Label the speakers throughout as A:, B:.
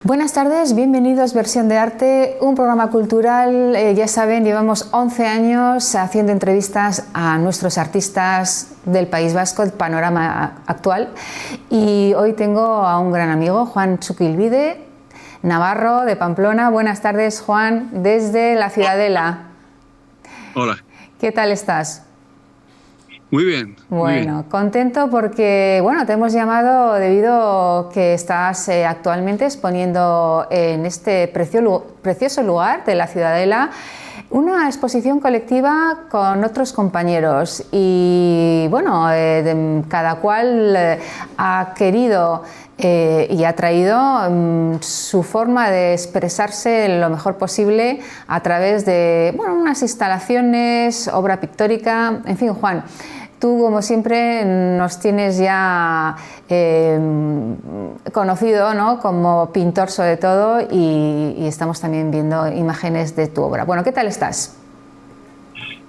A: Buenas tardes, bienvenidos Versión de Arte, un programa cultural. Ya saben, llevamos 11 años haciendo entrevistas a nuestros artistas del País Vasco, el panorama actual. Y hoy tengo a un gran amigo, Juan Txukilbide, navarro de Pamplona. Buenas tardes, Juan, desde la Ciudadela.
B: Hola.
A: ¿Qué tal estás?
B: Muy bien.
A: Bueno,
B: muy bien.
A: Contento porque te hemos llamado debido a que estás actualmente exponiendo en este precioso lugar de la Ciudadela una exposición colectiva con otros compañeros y cada cual ha querido y ha traído su forma de expresarse lo mejor posible a través de unas instalaciones, obra pictórica, en fin, Juan. Tú, como siempre, nos tienes ya conocido, ¿no?, como pintor sobre todo y estamos también viendo imágenes de tu obra. Bueno, ¿qué tal estás?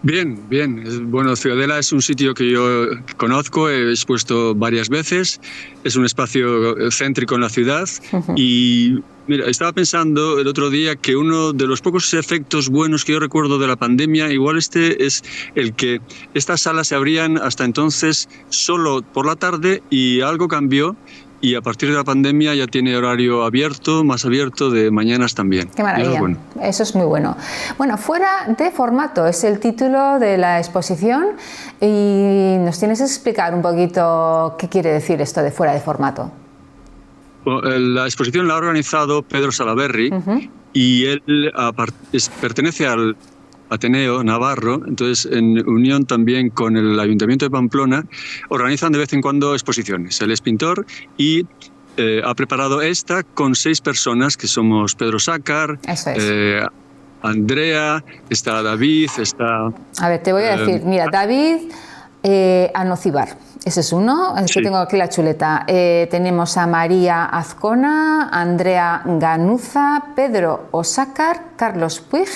B: Bien, bien. Bueno, Ciudadela es un sitio que yo conozco, he expuesto varias veces, es un espacio céntrico en la ciudad y mira, estaba pensando el otro día que uno de los pocos efectos buenos que yo recuerdo de la pandemia, igual este es el que estas salas se abrían hasta entonces solo por la tarde y algo cambió. Y a partir de la pandemia ya tiene horario abierto, más abierto, de mañanas también.
A: ¡Qué maravilla! Eso es muy bueno. Bueno, Fuera de formato es el título de la exposición y nos tienes que explicar un poquito qué quiere decir esto de fuera de formato.
B: La exposición la ha organizado Pedro Salaberry y él pertenece al Ateneo Navarro, entonces en unión también con el Ayuntamiento de Pamplona organizan de vez en cuando exposiciones. Él es pintor y ha preparado esta con 6 personas que somos Pedro Sácar, Andrea, está David, está...
A: A ver, te voy a decir, mira, David Anocibar, ese es uno, es que tengo aquí la chuleta. Tenemos a María Azcona, Andrea Ganuza, Pedro Osácar, Carlos Puig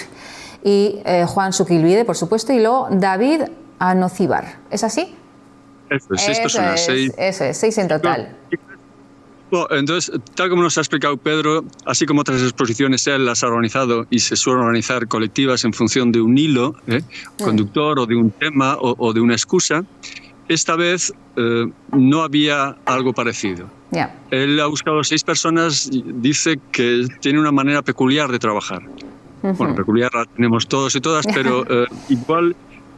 A: y Juan Txukilbide, por supuesto, y luego David Anocibar. ¿Es así?
B: Eso es, 6 personas.
A: Eso es, 6 en total.
B: Bueno, entonces, tal como nos ha explicado Pedro, así como otras exposiciones, él las ha organizado y se suelen organizar colectivas en función de un hilo conductor o de un tema o de una excusa. Esta vez no había algo parecido. Él ha buscado 6 personas, dice que tiene una manera peculiar de trabajar. Bueno, peculiar la tenemos todos y todas, pero igual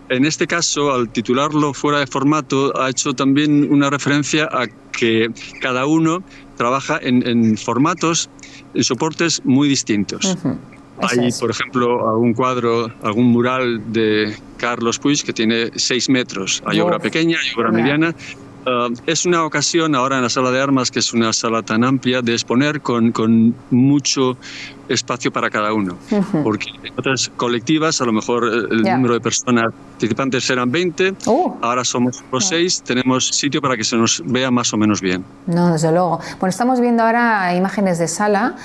B: en este caso, al titularlo Fuera de formato, ha hecho también una referencia a que cada uno trabaja en formatos, en soportes muy distintos. Hay, por ejemplo, algún cuadro, algún mural de Carlos Puig que tiene 6 metros. Hay obra pequeña, hay obra mediana. Es una ocasión ahora en la Sala de Armas, que es una sala tan amplia, de exponer con mucho espacio para cada uno. Porque en otras colectivas, a lo mejor el número de personas participantes eran 20, ahora somos los 6, tenemos sitio para que se nos vea más o menos bien.
A: No, desde luego. Bueno, estamos viendo ahora imágenes de sala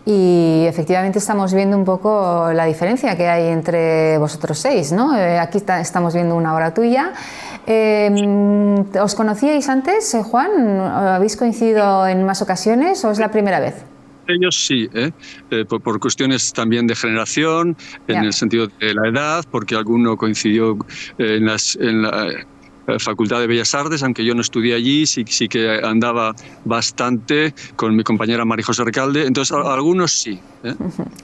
A: y efectivamente estamos viendo un poco la diferencia que hay entre vosotros 6, ¿no? Aquí estamos viendo una obra tuya. ¿Os conocíais antes, Juan? ¿Habéis coincidido en más ocasiones o es la primera vez?
B: Ellos sí, por cuestiones también de generación, en el sentido de la edad, porque alguno coincidió en la Facultad de Bellas Artes, aunque yo no estudié allí, sí que andaba bastante con mi compañera María José Recalde, entonces algunos sí.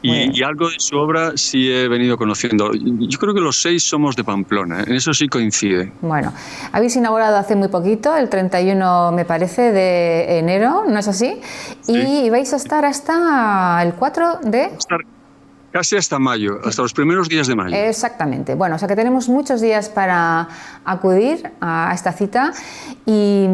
B: Y algo de su obra sí he venido conociendo. Yo creo que los 6 somos de Pamplona, en eso sí coincide.
A: Bueno, habéis inaugurado hace muy poquito, el 31 me parece de enero, ¿no es así? Sí. Y vais a estar hasta el 4 de...
B: Casi hasta mayo, hasta los primeros días de mayo.
A: Exactamente. Bueno, o sea que tenemos muchos días para acudir a esta cita y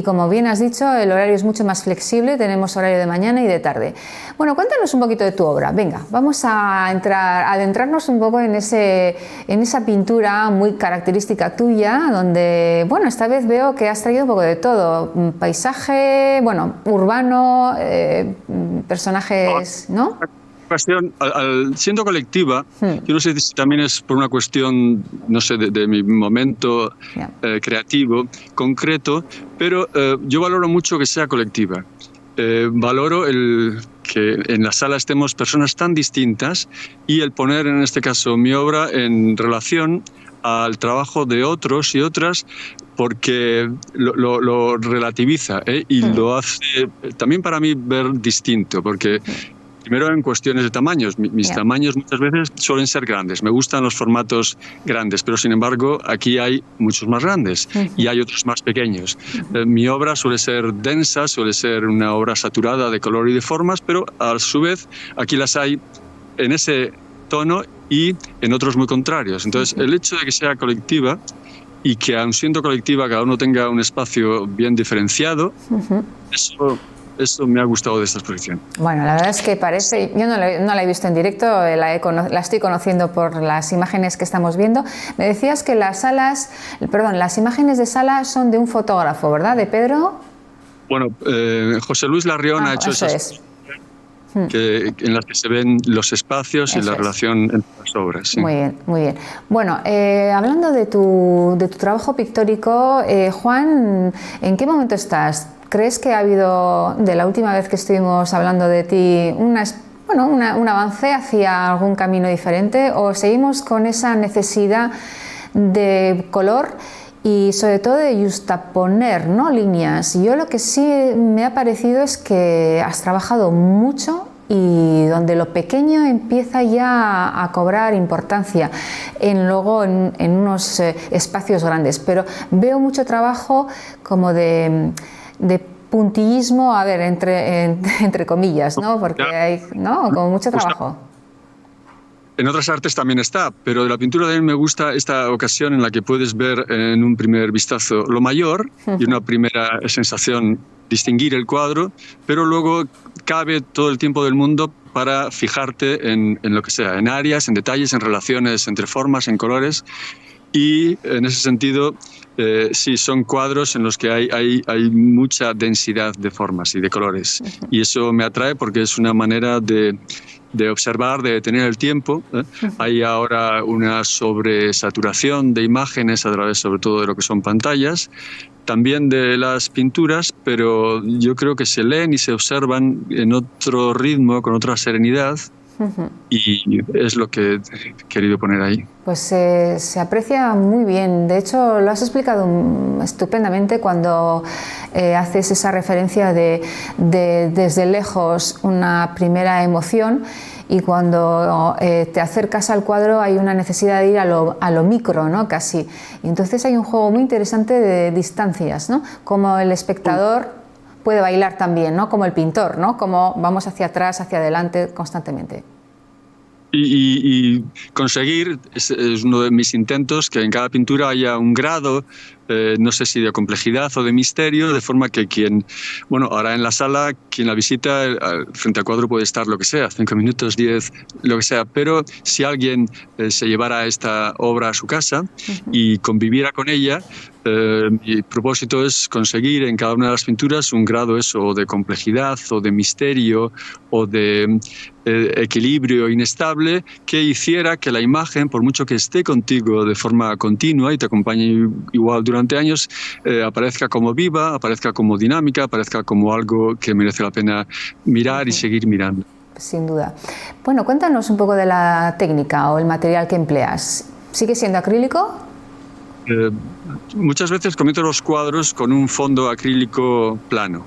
A: como bien has dicho, el horario es mucho más flexible, tenemos horario de mañana y de tarde. Bueno, cuéntanos un poquito de tu obra. Venga, vamos a adentrarnos un poco en esa pintura muy característica tuya, donde, esta vez veo que has traído un poco de todo. Paisaje, urbano, personajes, ¿no?
B: Siendo colectiva, yo no sé si también es por una cuestión, no sé, de mi momento creativo, concreto, pero yo valoro mucho que sea colectiva. Valoro que en la sala estemos personas tan distintas y el poner, en este caso, mi obra en relación al trabajo de otros y otras, porque lo relativiza, y lo hace también para mí ver distinto, porque primero en cuestiones de tamaños. Mis tamaños muchas veces suelen ser grandes. Me gustan los formatos grandes, pero sin embargo aquí hay muchos más grandes y hay otros más pequeños. Mi obra suele ser densa, suele ser una obra saturada de color y de formas, pero a su vez aquí las hay en ese tono y en otros muy contrarios. Entonces, el hecho de que sea colectiva y que aun siendo colectiva cada uno tenga un espacio bien diferenciado, eso me ha gustado de esta exposición.
A: Bueno, la verdad es que parece, yo no la he visto en directo, la estoy conociendo por las imágenes que estamos viendo. Me decías que las imágenes de sala son de un fotógrafo, ¿verdad? ¿De Pedro?
B: Bueno, José Luis Larrión ha hecho esas en las que se ven los espacios y la relación entre las obras. Sí.
A: Muy bien, muy bien. Bueno, hablando de tu trabajo pictórico, Juan, ¿en qué momento estás? ¿Crees que ha habido, de la última vez que estuvimos hablando de ti, un avance hacia algún camino diferente, o seguimos con esa necesidad de color y sobre todo de justaponer, ¿no?, líneas? Yo lo que sí me ha parecido es que has trabajado mucho y donde lo pequeño empieza ya a cobrar importancia luego en unos espacios grandes, pero veo mucho trabajo como de puntillismo, a ver, entre comillas, ¿no? Porque hay, ¿no?, como mucho trabajo.
B: En otras artes también está, pero de la pintura también me gusta esta ocasión en la que puedes ver en un primer vistazo lo mayor y una primera sensación distinguir el cuadro, pero luego cabe todo el tiempo del mundo para fijarte en lo que sea, en áreas, en detalles, en relaciones entre formas, en colores. Y en ese sentido, sí, son cuadros en los que hay mucha densidad de formas y de colores. Y eso me atrae porque es una manera de observar, de tener el tiempo. Hay ahora una sobresaturación de imágenes a través sobre todo de lo que son pantallas, también de las pinturas, pero yo creo que se leen y se observan en otro ritmo, con otra serenidad. Y es lo que he querido poner ahí.
A: Pues se aprecia muy bien. De hecho, lo has explicado estupendamente cuando haces esa referencia de desde lejos una primera emoción, y cuando te acercas al cuadro hay una necesidad de ir a lo micro, ¿no?, casi. Y entonces hay un juego muy interesante de distancias, ¿no?, como el espectador puede bailar también, ¿no?, como el pintor, ¿no?, como vamos hacia atrás, hacia adelante constantemente.
B: Y conseguir, es uno de mis intentos, que en cada pintura haya un grado, no sé si de complejidad o de misterio, de forma que ahora en la sala, quien la visita, frente al cuadro puede estar lo que sea, 5 minutos, 10, lo que sea, pero si alguien se llevara esta obra a su casa y conviviera con ella, mi propósito es conseguir en cada una de las pinturas un grado o de complejidad o de misterio o de equilibrio inestable que hiciera que la imagen, por mucho que esté contigo de forma continua y te acompañe igual durante años, aparezca como viva, aparezca como dinámica, aparezca como algo que merece la pena mirar y seguir mirando.
A: Sin duda. Bueno, cuéntanos un poco de la técnica o el material que empleas. ¿Sigue siendo acrílico?
B: Muchas veces comienzo los cuadros con un fondo acrílico plano.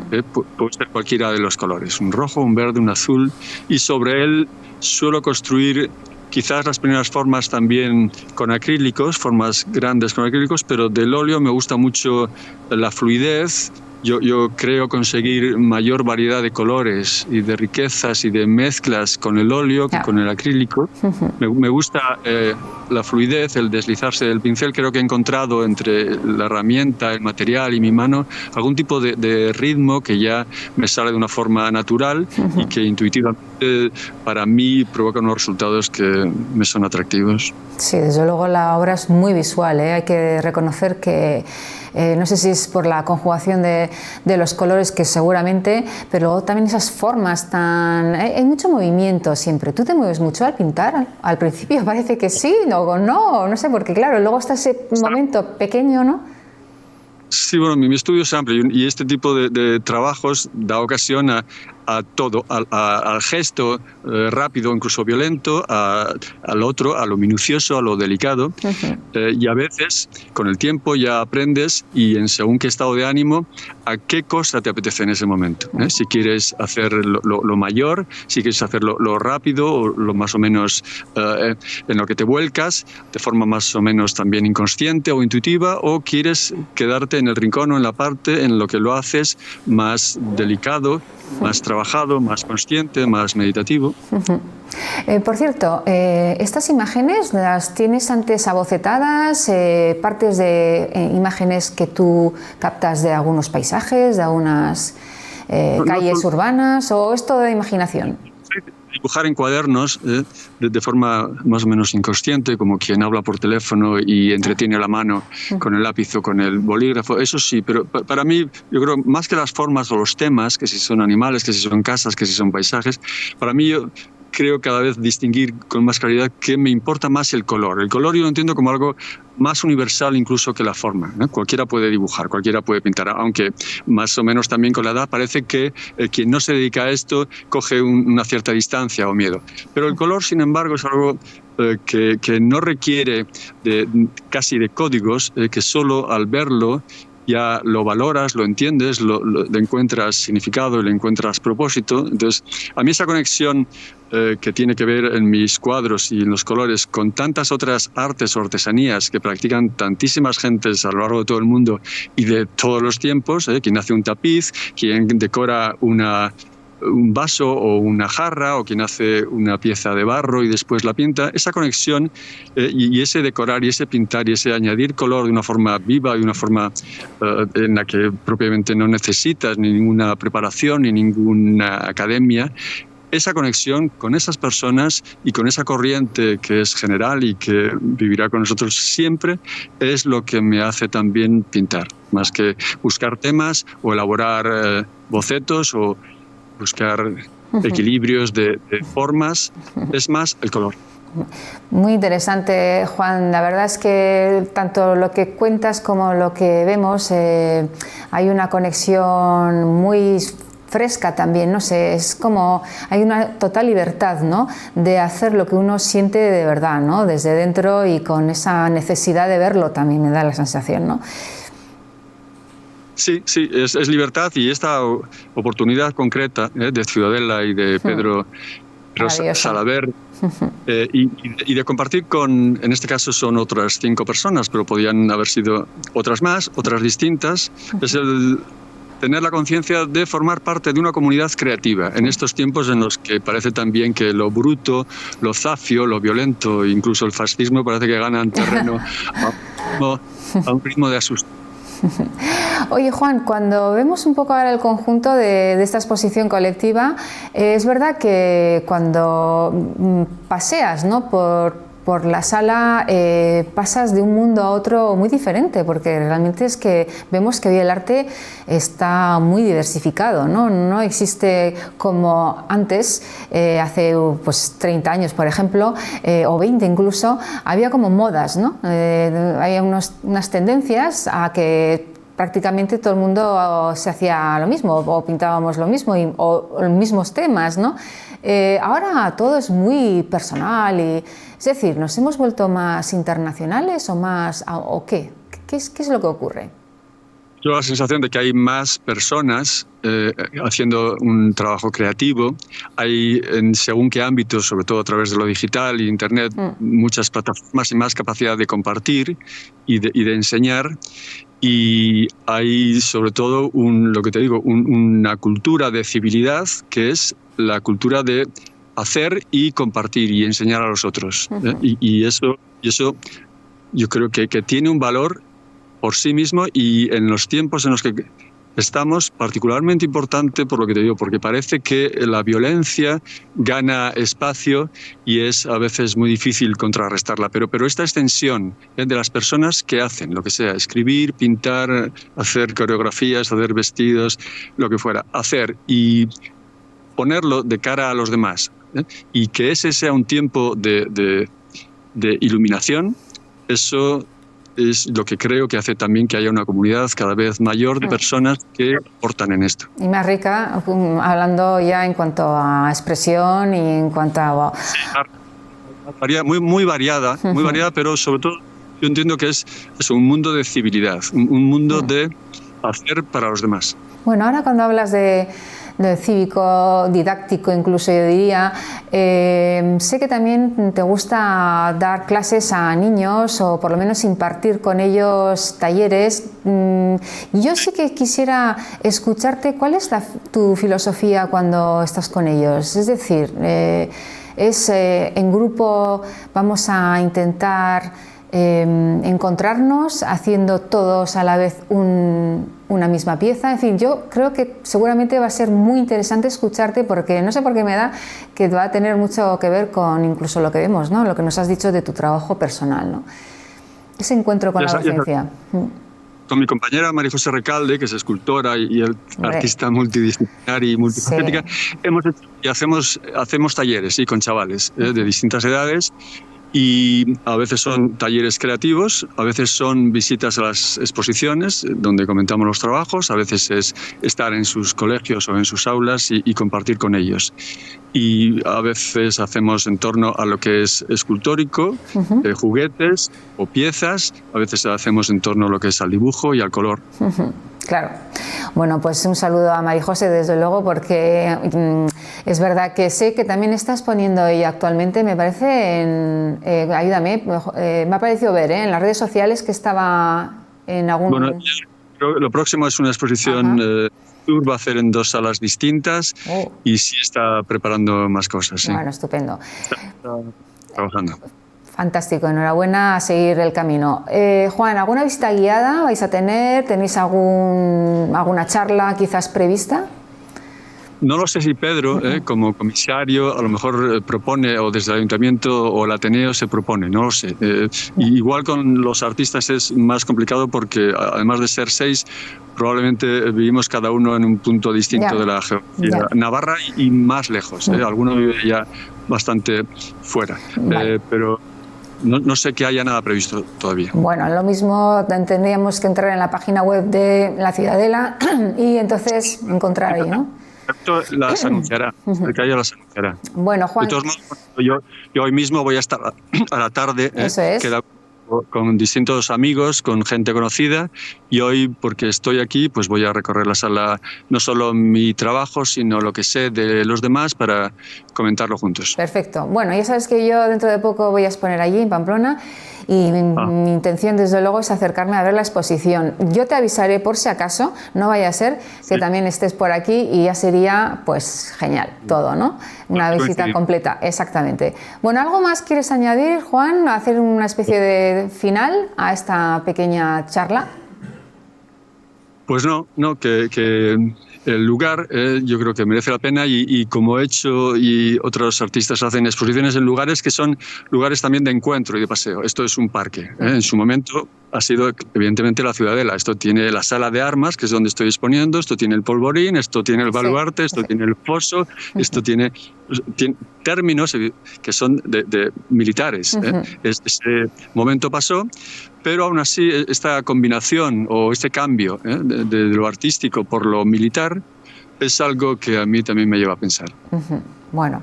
B: Puede ser cualquiera de los colores, un rojo, un verde, un azul, y sobre él suelo construir quizás las primeras formas también con acrílicos, formas grandes con acrílicos, pero del óleo me gusta mucho la fluidez. Yo creo conseguir mayor variedad de colores y de riquezas y de mezclas con el óleo que con el acrílico. Me gusta la fluidez, el deslizarse del pincel. Creo que he encontrado entre la herramienta, el material y mi mano algún tipo de ritmo que ya me sale de una forma natural y que intuitivamente para mí provoca unos resultados que me son atractivos.
A: Sí, desde luego la obra es muy visual, ¿eh? Hay que reconocer que no sé si es por la conjugación de los colores, que seguramente, pero luego también esas formas hay mucho movimiento siempre. ¿Tú te mueves mucho al pintar? Al principio parece que sí, no sé, porque claro, luego está ese momento pequeño, ¿no?
B: Sí, bueno, mi estudio es amplio y este tipo de trabajos da ocasión a a todo, al gesto rápido, incluso violento, al otro, a lo minucioso, a lo delicado. Y a veces, con el tiempo, ya aprendes y en según qué estado de ánimo, a qué cosa te apetece en ese momento. Si quieres hacer lo mayor, si quieres hacer lo rápido o lo más o menos en lo que te vuelcas, de forma más o menos también inconsciente o intuitiva, o quieres quedarte en el rincón o en la parte en lo que lo haces más delicado, más trabajado, más consciente, más meditativo.
A: Por cierto, estas imágenes las tienes antes abocetadas, partes de imágenes que tú captas de algunos paisajes, de algunas calles urbanas, o es todo de imaginación.
B: Dibujar en cuadernos de forma más o menos inconsciente, como quien habla por teléfono y entretiene la mano con el lápiz o con el bolígrafo, eso sí, pero para mí, yo creo, más que las formas o los temas, que si son animales, que si son casas, que si son paisajes, para mí yo creo cada vez distinguir con más claridad que me importa más el color. El color yo lo entiendo como algo más universal incluso que la forma, ¿no? Cualquiera puede dibujar, cualquiera puede pintar, aunque más o menos también con la edad parece que quien no se dedica a esto coge una cierta distancia o miedo. Pero el color, sin embargo, es algo que no requiere casi de códigos, que solo al verlo ya lo valoras, lo entiendes, le encuentras significado, le encuentras propósito. Entonces, a mí esa conexión que tiene que ver en mis cuadros y en los colores con tantas otras artes o artesanías que practican tantísimas gentes a lo largo de todo el mundo y de todos los tiempos, quien hace un tapiz, quien decora un vaso o una jarra, o quien hace una pieza de barro y después la pinta, esa conexión y ese decorar y ese pintar y ese añadir color de una forma viva y de una forma en la que propiamente no necesitas ni ninguna preparación ni ninguna academia, esa conexión con esas personas y con esa corriente que es general y que vivirá con nosotros siempre es lo que me hace también pintar, más que buscar temas o elaborar bocetos o buscar equilibrios de formas, es más el color.
A: Muy interesante, Juan. La verdad es que tanto lo que cuentas como lo que vemos, hay una conexión muy fresca también, no sé, es como hay una total libertad, ¿no?, de hacer lo que uno siente de verdad, ¿no?, desde dentro y con esa necesidad de verlo también me da la sensación, ¿no?
B: Sí, es libertad, y esta oportunidad concreta de Ciudadela y de Pedro Salaberry y de compartir con, en este caso son otras 5 personas, pero podían haber sido otras más, otras distintas, es el tener la conciencia de formar parte de una comunidad creativa en estos tiempos en los que parece también que lo bruto, lo zafio, lo violento, incluso el fascismo parece que ganan terreno a un ritmo de asusto.
A: Oye, Juan, cuando vemos un poco ahora el conjunto de esta exposición colectiva, es verdad que cuando paseas, ¿no?, por la sala pasas de un mundo a otro muy diferente, porque realmente es que vemos que hoy el arte está muy diversificado, ¿no? No existe como antes, hace pues 30 años, por ejemplo, o 20 incluso, había como modas, ¿no? Había unas tendencias a que prácticamente todo el mundo se hacía lo mismo, o pintábamos lo mismo, o los mismos temas, ¿no? Ahora todo es muy personal, es decir, ¿nos hemos vuelto más internacionales o qué? ¿Qué es lo que ocurre?
B: Yo la sensación de que hay más personas haciendo un trabajo creativo. Hay, según qué ámbitos, sobre todo a través de lo digital y Internet, muchas plataformas y más capacidad de compartir y de enseñar. Y hay, sobre todo, lo que te digo, una cultura de civilidad, que es la cultura de hacer y compartir y enseñar a los otros. Y eso yo creo que tiene un valor por sí mismo, y en los tiempos en los que estamos, particularmente importante, por lo que te digo, porque parece que la violencia gana espacio y es a veces muy difícil contrarrestarla, pero esta extensión de las personas que hacen lo que sea, escribir, pintar, hacer coreografías, hacer vestidos, lo que fuera, hacer y ponerlo de cara a los demás, y que ese sea un tiempo de iluminación, eso es lo que creo que hace también que haya una comunidad cada vez mayor de personas que aportan en esto.
A: Y más rica, hablando ya en cuanto a expresión y en cuanto a...
B: Muy variada, pero sobre todo yo entiendo que es un mundo de civilidad, un mundo de hacer para los demás.
A: Bueno, ahora cuando hablas de cívico, didáctico incluso yo diría, sé que también te gusta dar clases a niños o por lo menos impartir con ellos talleres. Yo sí que quisiera escucharte, ¿cuál es tu filosofía cuando estás con ellos? Es decir, en grupo vamos a intentar encontrarnos haciendo todos a la vez una misma pieza. En fin, yo creo que seguramente va a ser muy interesante escucharte porque no sé por qué me da que va a tener mucho que ver con incluso lo que vemos, ¿no? Lo que nos has dicho de tu trabajo personal, ¿no? Ese encuentro con la docencia.
B: Con mi compañera María José Recalde, que es escultora y artista multidisciplinar y multifacética, hemos hecho y hacemos talleres con chavales de distintas edades. Y a veces son talleres creativos, a veces son visitas a las exposiciones donde comentamos los trabajos, a veces es estar en sus colegios o en sus aulas y compartir con ellos. Y a veces hacemos en torno a lo que es escultórico, juguetes o piezas, a veces hacemos en torno a lo que es al dibujo y al color.
A: Claro. Bueno, pues un saludo a María José, desde luego, porque es verdad que sé que también está exponiendo ella actualmente, me parece, ayúdame, me ha parecido ver en las redes sociales que estaba en algún...
B: Bueno, lo próximo es una exposición, va a hacer en 2 salas distintas y sí está preparando más cosas. Sí.
A: Bueno, estupendo.
B: Está trabajando.
A: Fantástico, enhorabuena, a seguir el camino. Juan, ¿alguna visita guiada vais a tener? ¿Tenéis alguna charla quizás prevista?
B: No lo sé si Pedro, como comisario, a lo mejor propone, o desde el Ayuntamiento o el Ateneo se propone, no lo sé. Igual con los artistas es más complicado porque, además de ser 6, probablemente vivimos cada uno en un punto distinto de la geografía. Navarra y más lejos, alguno vive ya bastante fuera, pero... No sé que haya nada previsto todavía.
A: Bueno, lo mismo tendríamos que entrar en la página web de la Ciudadela y entonces encontrar ahí, ¿no?
B: Las anunciará, el que haya las anunciará.
A: Bueno, Juan...
B: De todos modos, yo hoy mismo voy a estar a la tarde con distintos amigos, con gente conocida, y hoy, porque estoy aquí, pues voy a recorrer la sala, no solo mi trabajo, sino lo que sé de los demás para comentarlo juntos.
A: Perfecto. Bueno, ya sabes que yo dentro de poco voy a exponer allí en Pamplona y mi intención desde luego es acercarme a ver la exposición. Yo te avisaré por si acaso, no vaya a ser que también estés por aquí y ya sería pues genial todo, ¿no? Una visita completa, exactamente. Bueno, ¿algo más quieres añadir, Juan? ¿Hacer una especie de final a esta pequeña charla?
B: Pues no, que el lugar yo creo que merece la pena y como he hecho y otros artistas hacen exposiciones en lugares que son lugares también de encuentro y de paseo. Esto es un parque. En su momento ha sido evidentemente la Ciudadela. Esto tiene la sala de armas, que es donde estoy exponiendo, esto tiene el polvorín, esto tiene el baluarte, esto tiene el foso, esto tiene términos que son de militares. Ese momento pasó, pero aún así esta combinación o este cambio de lo artístico por lo militar es algo que a mí también me lleva a pensar.
A: Bueno,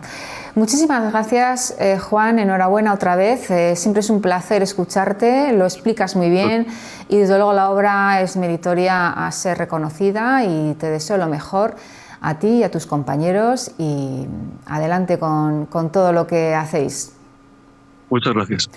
A: muchísimas gracias, Juan, enhorabuena otra vez, siempre es un placer escucharte, lo explicas muy bien y desde luego la obra es meritoria a ser reconocida y te deseo lo mejor a ti y a tus compañeros y adelante con todo lo que hacéis.
B: Muchas gracias.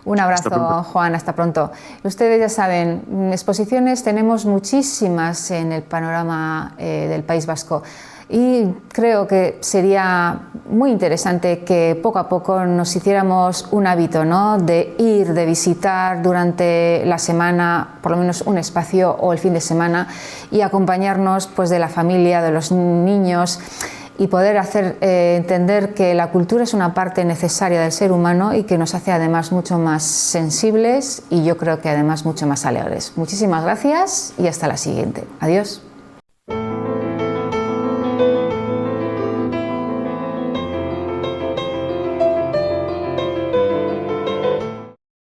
A: Un abrazo, Juan, hasta pronto. Ustedes ya saben, exposiciones tenemos muchísimas en el panorama del País Vasco y creo que sería muy interesante que poco a poco nos hiciéramos un hábito, ¿no? De ir, de visitar durante la semana, por lo menos un espacio o el fin de semana y acompañarnos pues, de la familia, de los niños y poder hacer entender que la cultura es una parte necesaria del ser humano y que nos hace además mucho más sensibles y yo creo que además mucho más alegres. Muchísimas gracias y hasta la siguiente. Adiós.